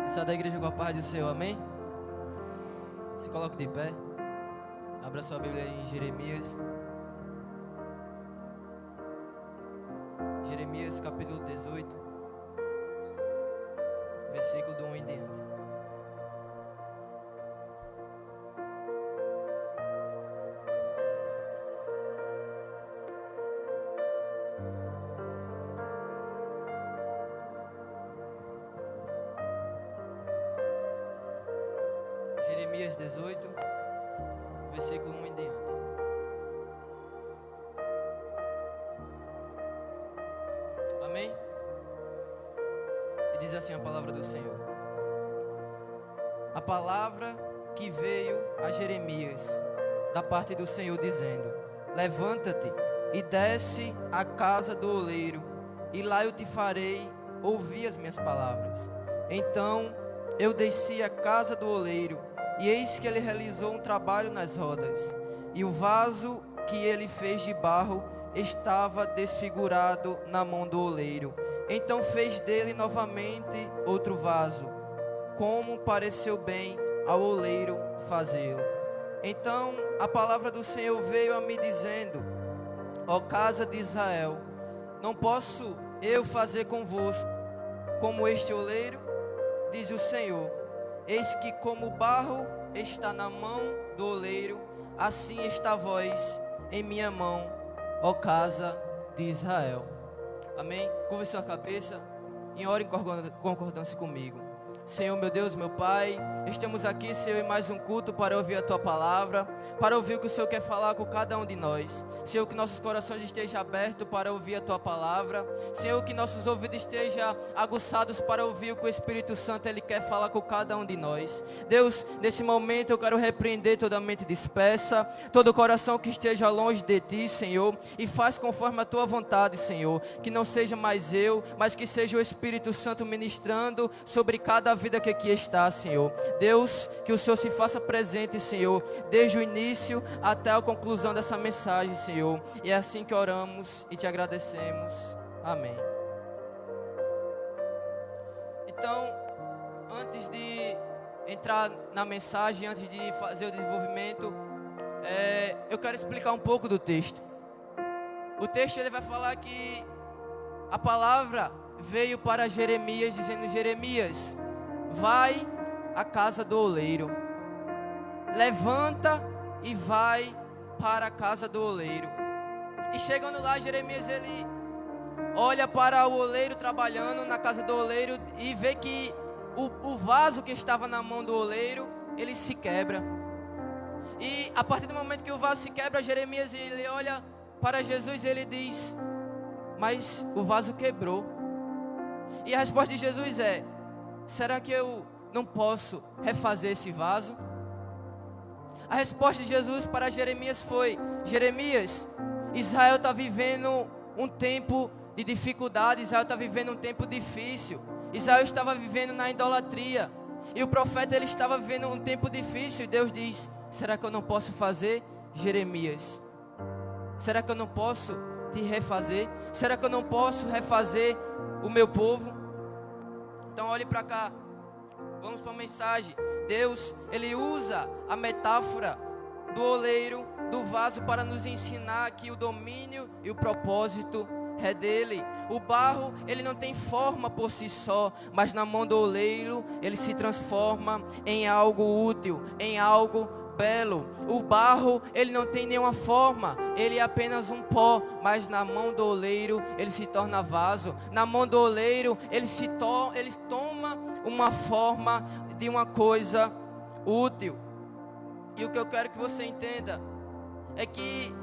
Pessoal da igreja, com a paz do Senhor, amém? Se coloque de pé. Abra sua Bíblia aí em Jeremias. Jeremias capítulo 18, versículo do 1 em diante. Jeremias 18, versículo 1 em diante. Amém? E diz assim a palavra do Senhor. A palavra que veio a Jeremias da parte do Senhor dizendo: levanta-te e desce à casa do oleiro, e lá eu te farei ouvir as minhas palavras. Então eu desci à casa do oleiro, e eis que ele realizou um trabalho nas rodas, e o vaso que ele fez de barro estava desfigurado na mão do oleiro. Então fez dele novamente outro vaso, como pareceu bem ao oleiro fazê-lo. Então a palavra do Senhor veio a mim dizendo: ó casa de Israel, não posso eu fazer convosco como este oleiro? Diz o Senhor: eis que como o barro está na mão do oleiro, assim está vós em minha mão, ó casa de Israel. Amém? Curve sua cabeça e ore em concordância comigo. Senhor, meu Deus, meu Pai, estamos aqui, Senhor, em mais um culto para ouvir a Tua palavra, para ouvir o que o Senhor quer falar com cada um de nós. Senhor, que nossos corações estejam abertos para ouvir a Tua palavra. Senhor, que nossos ouvidos estejam aguçados para ouvir o que o Espírito Santo Ele quer falar com cada um de nós. Deus, nesse momento eu quero repreender toda a mente dispersa, todo o coração que esteja longe de Ti, Senhor, e faz conforme a Tua vontade, Senhor. Que não seja mais eu, mas que seja o Espírito Santo ministrando sobre cada vida que aqui está, Senhor. Deus, que o Senhor se faça presente, Senhor, desde o início até a conclusão dessa mensagem, Senhor. E é assim que oramos e te agradecemos. Amém. Então, antes de entrar na mensagem, antes de fazer o desenvolvimento, eu quero explicar um pouco do texto. O texto ele vai falar que a palavra veio para Jeremias, dizendo: Jeremias, vai à casa do oleiro, levanta e vai para a casa do oleiro. E chegando lá, Jeremias ele olha para o oleiro trabalhando na casa do oleiro e vê que o vaso que estava na mão do oleiro, ele se quebra. E a partir do momento que o vaso se quebra, Jeremias ele olha para Jesus e ele diz: mas o vaso quebrou. E a resposta de Jesus é: será que eu não posso refazer esse vaso? A resposta de Jesus para Jeremias foi: Jeremias, Israel está vivendo um tempo de dificuldade, Israel está vivendo um tempo difícil. Israel estava vivendo na idolatria, e o profeta ele estava vivendo um tempo difícil. E Deus diz: será que eu não posso fazer, Jeremias? Será que eu não posso te refazer? Será que eu não posso refazer o meu povo? Então olhe para cá, vamos para a mensagem. Deus, Ele usa a metáfora do oleiro, do vaso, para nos ensinar que o domínio e o propósito é dele. O barro, ele não tem forma por si só, mas na mão do oleiro, ele se transforma em algo útil, em algo belo. O barro, ele não tem nenhuma forma, ele é apenas um pó, mas na mão do oleiro ele se torna vaso. Na mão do oleiro ele toma uma forma de uma coisa útil. E o que eu quero que você entenda é que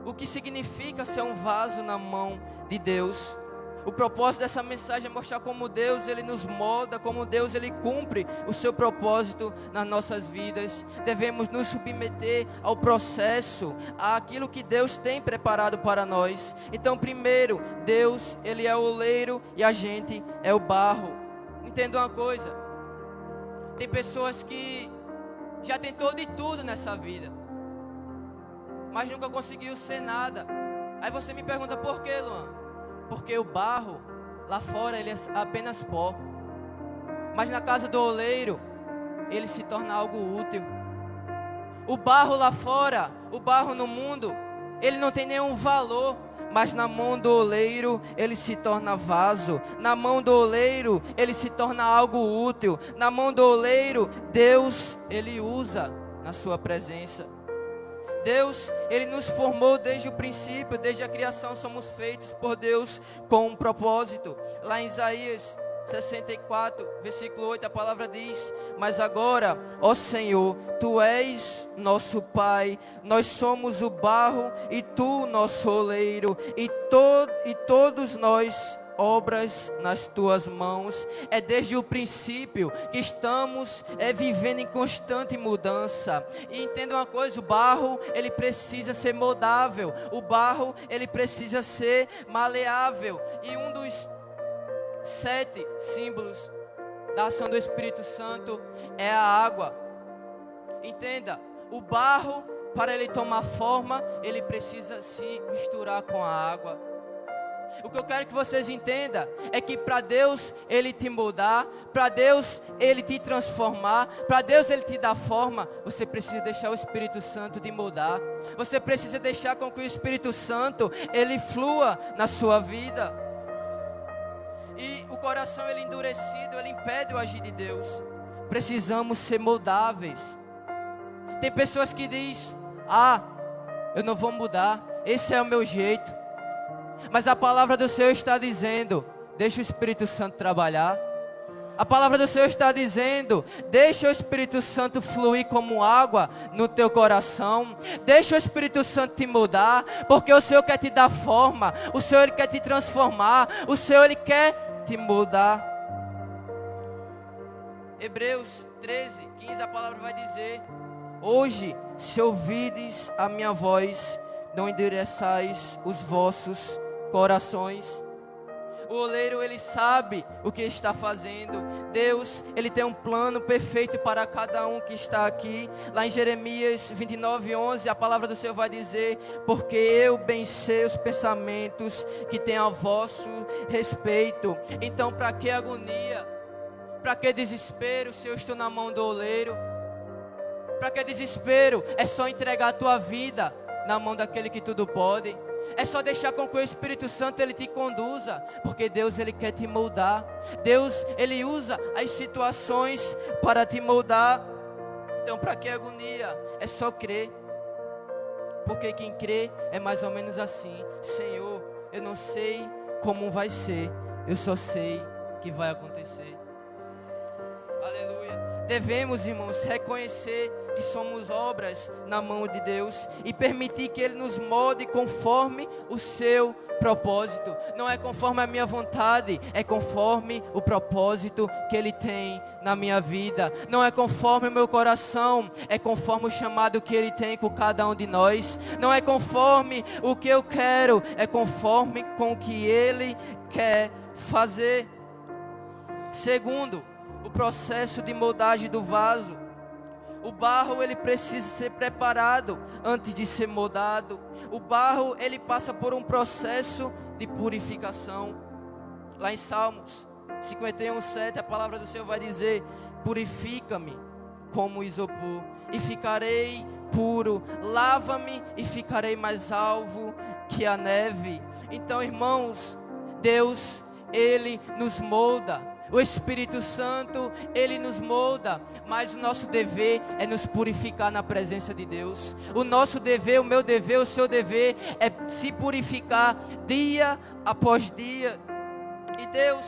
o que significa ser um vaso na mão de Deus. O propósito dessa mensagem é mostrar como Deus ele nos molda, como Deus ele cumpre o seu propósito nas nossas vidas. Devemos nos submeter ao processo, àquilo que Deus tem preparado para nós. Então, primeiro, Deus ele é o oleiro e a gente é o barro. Entenda uma coisa: tem pessoas que já tentou de tudo nessa vida, mas nunca conseguiu ser nada. Aí você me pergunta: por que, Luan? Porque o barro lá fora ele é apenas pó, Mas na casa do oleiro, ele se torna algo útil. O barro lá fora, o barro no mundo, ele não tem nenhum valor. Mas na mão do oleiro, ele se torna vaso. Na mão do oleiro, ele se torna algo útil. Na mão do oleiro, Deus, ele usa na sua presença. Deus, ele nos formou desde o princípio, desde a criação, somos feitos por Deus com um propósito. Lá em Isaías 64, versículo 8, a palavra diz: mas agora, ó Senhor, Tu és nosso Pai, nós somos o barro e Tu nosso oleiro, e todos nós obras nas Tuas mãos. É desde o princípio que estamos vivendo em constante mudança. E entenda uma coisa, o barro, ele precisa ser moldável, o barro, ele precisa ser maleável. E um dos 7 símbolos da ação do Espírito Santo é a água. Entenda, o barro, para ele tomar forma, ele precisa se misturar com a água. O que eu quero que vocês entendam é que para Deus ele te moldar, para Deus ele te transformar, para Deus ele te dar forma, você precisa deixar o Espírito Santo te moldar. Você precisa deixar com que o Espírito Santo ele flua na sua vida. E o coração ele endurecido, ele impede o agir de Deus. Precisamos ser moldáveis. Tem pessoas que dizem: eu não vou mudar, esse é o meu jeito. Mas a palavra do Senhor está dizendo: deixa o Espírito Santo trabalhar. A palavra do Senhor está dizendo: deixa o Espírito Santo fluir como água no teu coração. Deixa o Espírito Santo te mudar, porque o Senhor quer te dar forma. O Senhor ele quer te transformar. O Senhor ele quer te mudar. Hebreus 13, 15, a palavra vai dizer: hoje, se ouvides a minha voz, não endureçais os vossos corações. O oleiro ele sabe o que está fazendo. Deus ele tem um plano perfeito para cada um que está aqui. Lá em Jeremias 29:11 a palavra do Senhor vai dizer: porque eu bem sei os pensamentos que tenho a vosso respeito. Então para que agonia? Para que desespero se eu estou na mão do oleiro? Para que desespero? É só entregar a tua vida na mão daquele que tudo pode. É só deixar com que o Espírito Santo ele te conduza, porque Deus ele quer te moldar. Deus ele usa as situações para te moldar. Então para que agonia? É só crer. Porque quem crê é mais ou menos assim: Senhor, eu não sei como vai ser, eu só sei que vai acontecer. Aleluia. Devemos, irmãos, reconhecer que somos obras na mão de Deus e permitir que Ele nos molde conforme o seu propósito. Não é conforme a minha vontade, é conforme o propósito que Ele tem na minha vida. Não é conforme o meu coração, é conforme o chamado que Ele tem com cada um de nós. Não é conforme o que eu quero, é conforme com o que Ele quer fazer. Segundo, o processo de moldagem do vaso. O barro ele precisa ser preparado antes de ser moldado. O barro ele passa por um processo de purificação. Lá em Salmos 51:7 a palavra do Senhor vai dizer: purifica-me como isopor e ficarei puro, lava-me e ficarei mais alvo que a neve. Então, irmãos, Deus ele nos molda. O Espírito Santo, ele nos molda, mas o nosso dever é nos purificar na presença de Deus. O nosso dever, o meu dever, o seu dever é se purificar dia após dia. E Deus,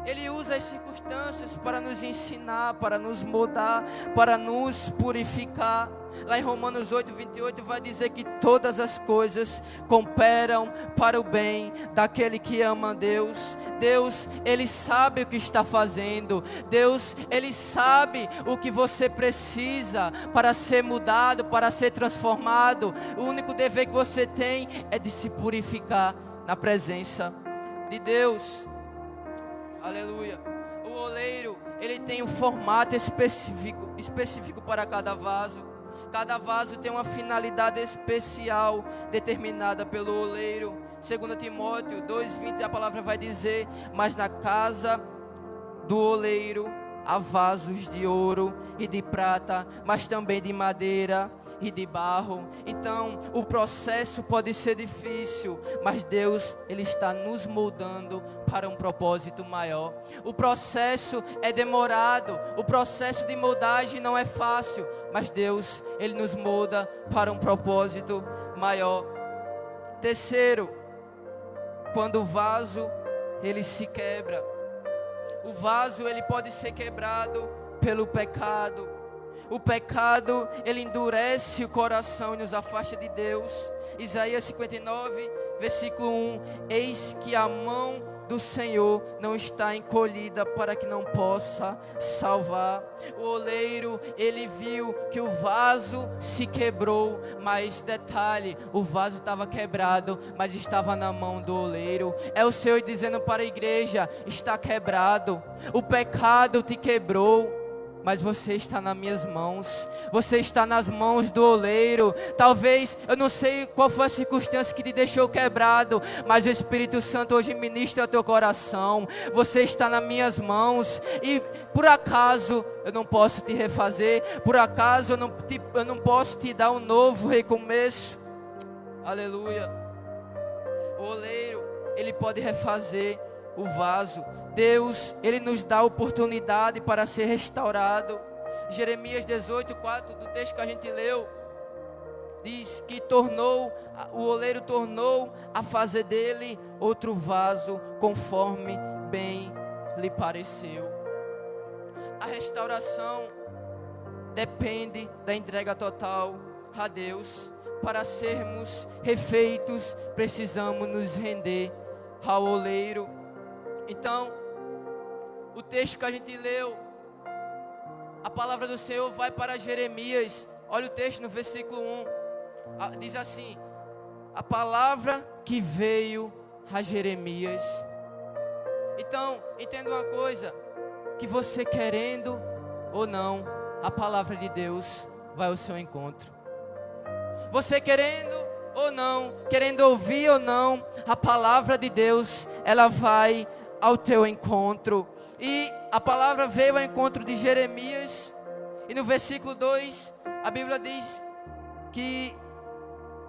Ele usa as circunstâncias para nos ensinar, para nos moldar, para nos purificar. Lá em Romanos 8:28 vai dizer que todas as coisas cooperam para o bem daquele que ama a Deus. Deus, Ele sabe o que está fazendo. Deus, Ele sabe o que você precisa para ser mudado, para ser transformado. O único dever que você tem é de se purificar na presença de Deus. Aleluia. O oleiro, ele tem um formato específico para cada vaso. Cada vaso tem uma finalidade especial determinada pelo oleiro. 2 Timóteo 2:20 a palavra vai dizer: mas na casa do oleiro há vasos de ouro e de prata, mas também de madeira e de barro. Então, o processo pode ser difícil, mas Deus, Ele está nos moldando para um propósito maior. O processo é demorado, o processo de moldagem não é fácil, mas Deus, Ele nos molda para um propósito maior. Terceiro, quando o vaso, ele se quebra. O vaso, ele pode ser quebrado pelo pecado. O pecado, ele endurece o coração e nos afasta de Deus. Isaías 59, versículo 1. Eis que a mão do Senhor não está encolhida para que não possa salvar. O oleiro, ele viu que o vaso se quebrou, mas detalhe, o vaso estava quebrado, mas estava na mão do oleiro. É o Senhor dizendo para a igreja: está quebrado, o pecado te quebrou, mas você está nas minhas mãos, você está nas mãos do oleiro. Talvez, eu não sei qual foi a circunstância que te deixou quebrado, mas o Espírito Santo hoje ministra ao teu coração. Você está nas minhas mãos, e por acaso eu não posso te refazer, por acaso eu não posso te dar um novo recomeço. Aleluia. O oleiro, ele pode refazer o vaso. Deus, Ele nos dá oportunidade para ser restaurado. Jeremias 18:4, do texto que a gente leu, diz que o oleiro tornou a fazer dele outro vaso, conforme bem lhe pareceu. A restauração depende da entrega total a Deus. Para sermos refeitos, precisamos nos render ao oleiro. Então, o texto que a gente leu, a palavra do Senhor vai para Jeremias. Olha o texto no versículo 1. Diz assim: a palavra que veio a Jeremias. Então, entenda uma coisa, que você querendo ou não, a palavra de Deus vai ao seu encontro. Você querendo ou não, querendo ouvir ou não, a palavra de Deus, ela vai ao teu encontro. E a palavra veio ao encontro de Jeremias. E no versículo 2, a Bíblia diz que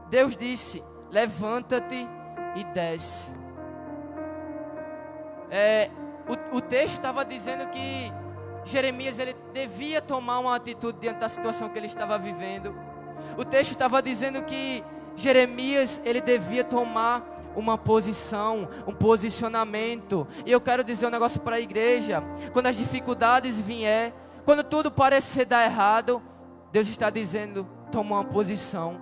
Deus disse: levanta-te e desce. O texto estava dizendo que Jeremias, ele devia tomar uma atitude diante da situação que ele estava vivendo. O texto estava dizendo que Jeremias, ele devia tomar uma posição, um posicionamento. E eu quero dizer um negócio para a igreja: quando as dificuldades vier, quando tudo parecer dar errado, Deus está dizendo: toma uma posição.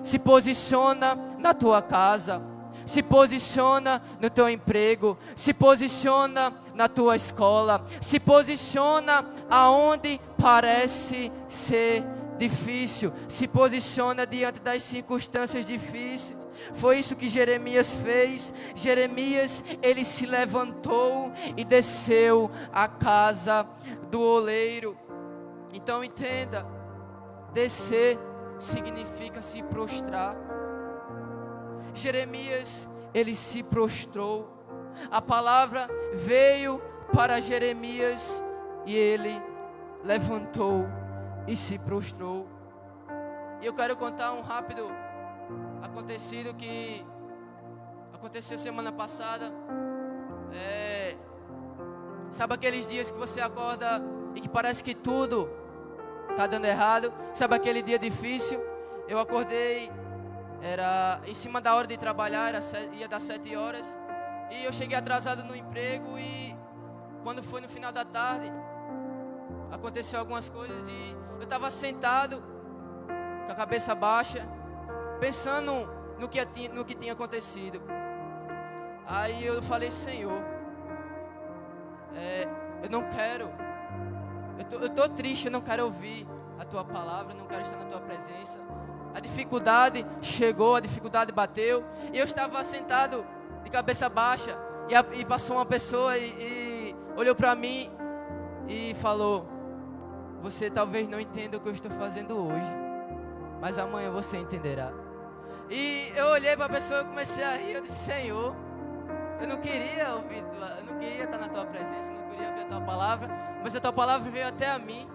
Se posiciona na tua casa, se posiciona no teu emprego, se posiciona na tua escola, se posiciona aonde parece ser difícil, se posiciona diante das circunstâncias difíceis. Foi isso que Jeremias fez. Jeremias, ele se levantou e desceu à casa do oleiro. Então entenda, descer significa se prostrar. Jeremias, ele se prostrou. A palavra veio para Jeremias e ele levantou e se prostrou. E eu quero contar um rápido acontecido que aconteceu semana passada. Sabe aqueles dias que você acorda e que parece que tudo está dando errado? Sabe aquele dia difícil? Eu acordei, era em cima da hora de trabalhar, ia dar 7 horas. E eu cheguei atrasado no emprego, e quando foi no final da tarde, aconteceu algumas coisas e eu estava sentado, com a cabeça baixa, pensando no que tinha acontecido. Aí eu falei: Senhor, eu não quero, eu estou triste, eu não quero ouvir a Tua palavra, eu não quero estar na Tua presença. A dificuldade chegou, a dificuldade bateu, e eu estava sentado de cabeça baixa, e passou uma pessoa e olhou para mim e falou: você talvez não entenda o que eu estou fazendo hoje, mas amanhã você entenderá. E eu olhei para a pessoa e comecei a rir. Eu disse: Senhor, eu não queria ouvir, eu não queria estar na Tua presença, eu não queria ver a tua palavra, mas a tua palavra veio até a mim.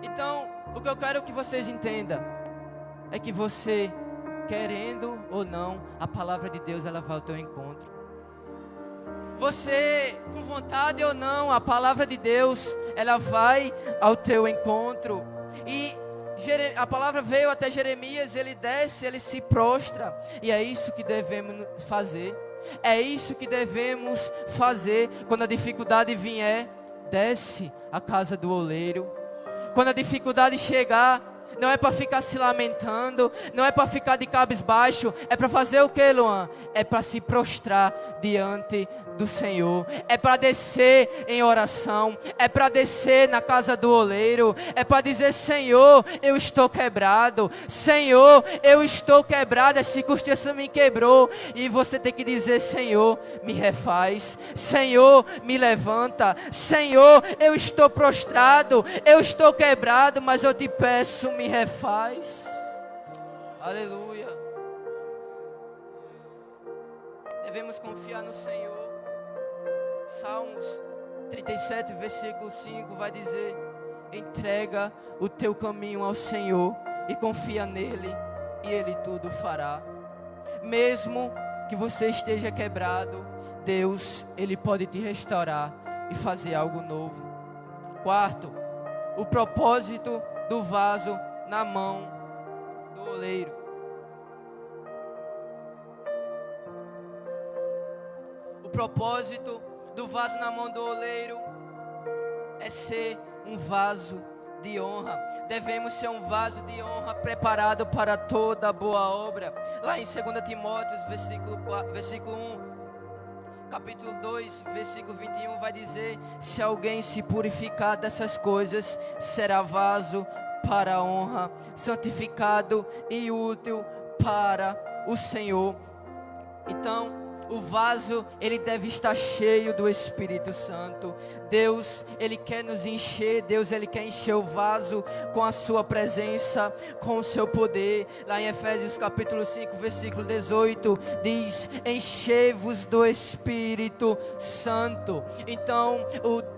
Então, o que eu quero que vocês entendam é que você, querendo ou não, a palavra de Deus ela vai ao teu encontro. Você, com vontade ou não, a palavra de Deus ela vai ao teu encontro. E a palavra veio até Jeremias, ele desce, ele se prostra. E é isso que devemos fazer. É isso que devemos fazer quando a dificuldade vier. Desce à casa do oleiro. Quando a dificuldade chegar, não é para ficar se lamentando, não é para ficar de cabisbaixo, é para fazer o que, Luan? É para se prostrar diante do Senhor, é para descer em oração, é para descer na casa do oleiro, é para dizer: Senhor, eu estou quebrado, Senhor, eu estou quebrado, a circunstância me quebrou, e você tem que dizer: Senhor, me refaz, Senhor, me levanta, Senhor, eu estou prostrado, eu estou quebrado, mas eu te peço, me refaz. Aleluia. Devemos confiar no Senhor. Salmos 37, versículo 5 vai dizer: entrega o teu caminho ao Senhor e confia nele, e Ele tudo fará. Mesmo que você esteja quebrado, Deus, Ele pode te restaurar e fazer algo novo. Quarto, o propósito do vaso na mão do oleiro. O propósito do vaso na mão do oleiro é ser um vaso de honra. Devemos ser um vaso de honra preparado para toda boa obra. Lá em 2 Timóteo, versículo 1, capítulo 2, versículo 21 vai dizer: se alguém se purificar dessas coisas, será vaso para a honra, santificado e útil para o Senhor. Então, o vaso, ele deve estar cheio do Espírito Santo. Deus, Ele quer nos encher. Deus, Ele quer encher o vaso com a sua presença, com o seu poder. Lá em Efésios capítulo 5, versículo 18, diz: enchei-vos do Espírito Santo. Então,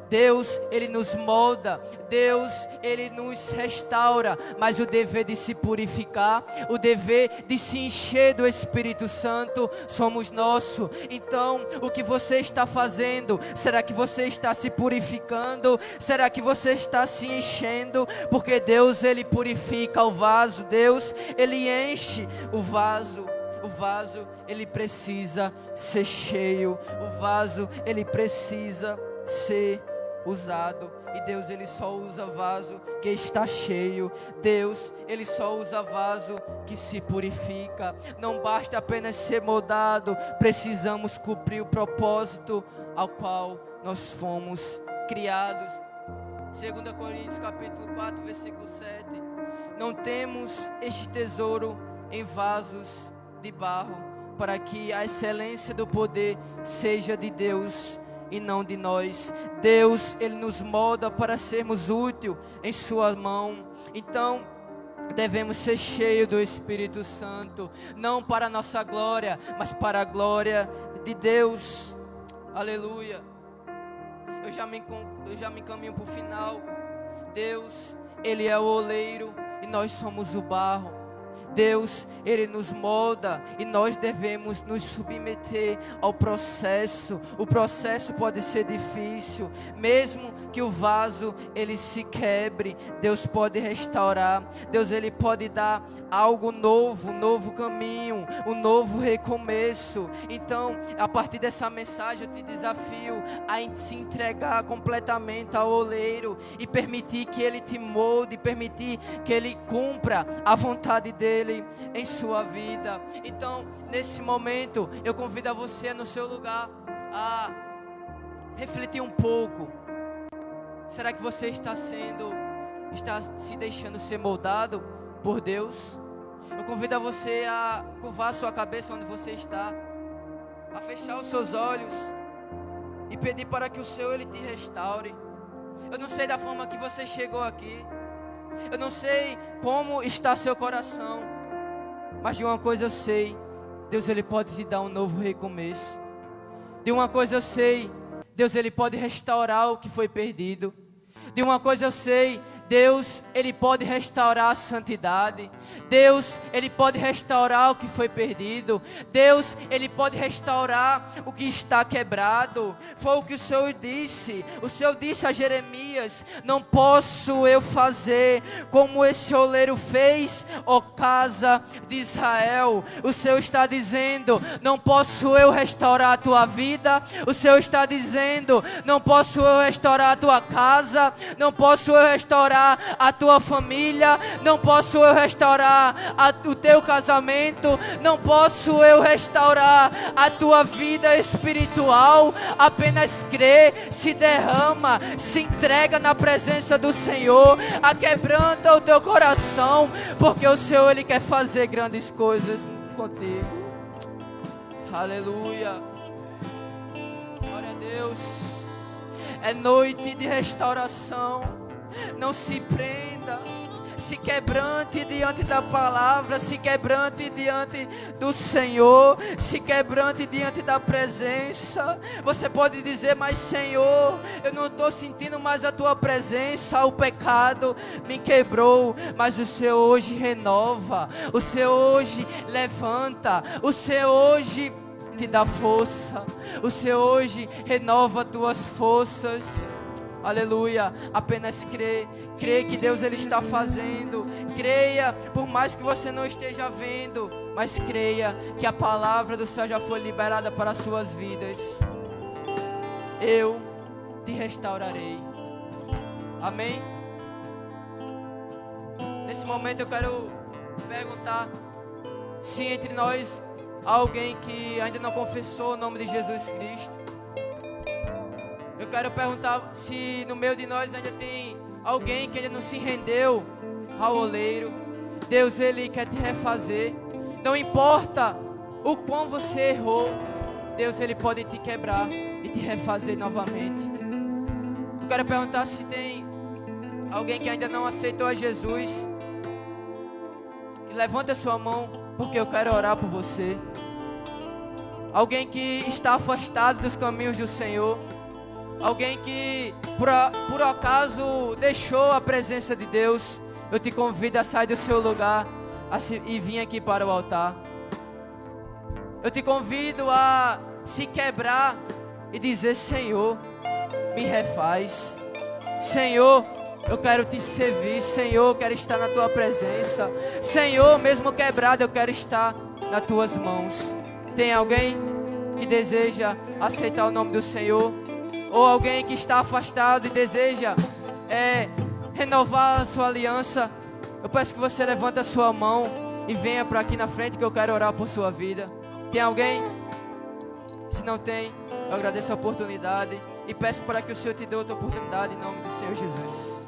Deus, Ele nos molda, Deus, Ele nos restaura, mas o dever de se purificar, o dever de se encher do Espírito Santo, somos nossos. Então, o que você está fazendo? Será que você está se purificando? Será que você está se enchendo? Porque Deus, Ele purifica o vaso, Deus, Ele enche o vaso. O vaso, ele precisa ser cheio, o vaso, ele precisa ser usado. E Deus, Ele só usa vaso que está cheio. Deus, Ele só usa vaso que se purifica. Não basta apenas ser moldado, precisamos cumprir o propósito ao qual nós fomos criados. 2 Coríntios capítulo 4, versículo 7. Não temos este tesouro em vasos de barro, para que a excelência do poder seja de Deus e não de nós. Deus, Ele nos molda para sermos úteis em sua mão. Então, devemos ser cheios do Espírito Santo, não para a nossa glória, mas para a glória de Deus. Aleluia. Eu já me encaminho para o final. Deus, Ele é o oleiro e nós somos o barro. Deus, Ele nos molda e nós devemos nos submeter ao processo. O processo pode ser difícil, mesmo que o vaso ele se quebre, Deus pode restaurar. Deus, Ele pode dar algo novo, um novo caminho, um novo recomeço. Então, a partir dessa mensagem eu te desafio a se entregar completamente ao oleiro e permitir que Ele te molde, permitir que Ele cumpra a vontade dEle em sua vida. Então, nesse momento, eu convido a você no seu lugar a refletir um pouco. Será que você está se deixando ser moldado por Deus? Eu convido a você a curvar sua cabeça onde você está, a fechar os seus olhos e pedir para que o Senhor Ele te restaure. Eu não sei da forma que você chegou aqui, eu não sei como está seu coração, mas de uma coisa eu sei: Deus, Ele pode te dar um novo recomeço. De uma coisa eu sei: Deus, Ele pode restaurar o que foi perdido. De uma coisa eu sei, Deus, Ele pode restaurar a santidade. Deus, Ele pode restaurar o que foi perdido. Deus, Ele pode restaurar o que está quebrado. Foi o que o Senhor disse. O Senhor disse a Jeremias: não posso eu fazer como esse oleiro fez, ó casa de Israel. O Senhor está dizendo: não posso eu restaurar a tua vida. O Senhor está dizendo: não posso eu restaurar a tua casa. Não posso eu restaurar a tua família, não posso eu restaurar o teu casamento, não posso eu restaurar a tua vida espiritual. Apenas crê, se derrama, se entrega na presença do Senhor, aquebranta o teu coração, porque o Senhor, Ele quer fazer grandes coisas contigo. Aleluia, glória a Deus. É noite de restauração. Não se prenda, se quebrante diante da palavra, se quebrante diante do Senhor, se quebrante diante da presença. Você pode dizer: mas Senhor, eu não estou sentindo mais a tua presença, o pecado me quebrou. Mas o Senhor hoje renova, o Senhor hoje levanta, o Senhor hoje te dá força, o Senhor hoje renova tuas forças. Aleluia, apenas crê que Deus, Ele está fazendo. Creia, por mais que você não esteja vendo, mas creia que a palavra do céu já foi liberada para as suas vidas. Eu te restaurarei. Amém? Nesse momento eu quero perguntar se entre nós há alguém que ainda não confessou o nome de Jesus Cristo. Eu quero perguntar se no meio de nós ainda tem alguém que ainda não se rendeu ao oleiro. Deus, Ele quer te refazer. Não importa o quão você errou, Deus, Ele pode te quebrar e te refazer novamente. Eu quero perguntar se tem alguém que ainda não aceitou a Jesus. Levanta a sua mão, porque eu quero orar por você. Alguém que está afastado dos caminhos do Senhor. Alguém que por acaso deixou a presença de Deus. Eu te convido a sair do seu lugar e vir aqui para o altar. Eu te convido a se quebrar e dizer: Senhor, me refaz. Senhor, eu quero te servir. Senhor, eu quero estar na tua presença. Senhor, mesmo quebrado, eu quero estar nas tuas mãos. Tem alguém que deseja aceitar o nome do Senhor? Ou alguém que está afastado e deseja renovar a sua aliança? Eu peço que você levante a sua mão e venha para aqui na frente, que eu quero orar por sua vida. Tem alguém? Se não tem, eu agradeço a oportunidade e peço para que o Senhor te dê outra oportunidade em nome do Senhor Jesus.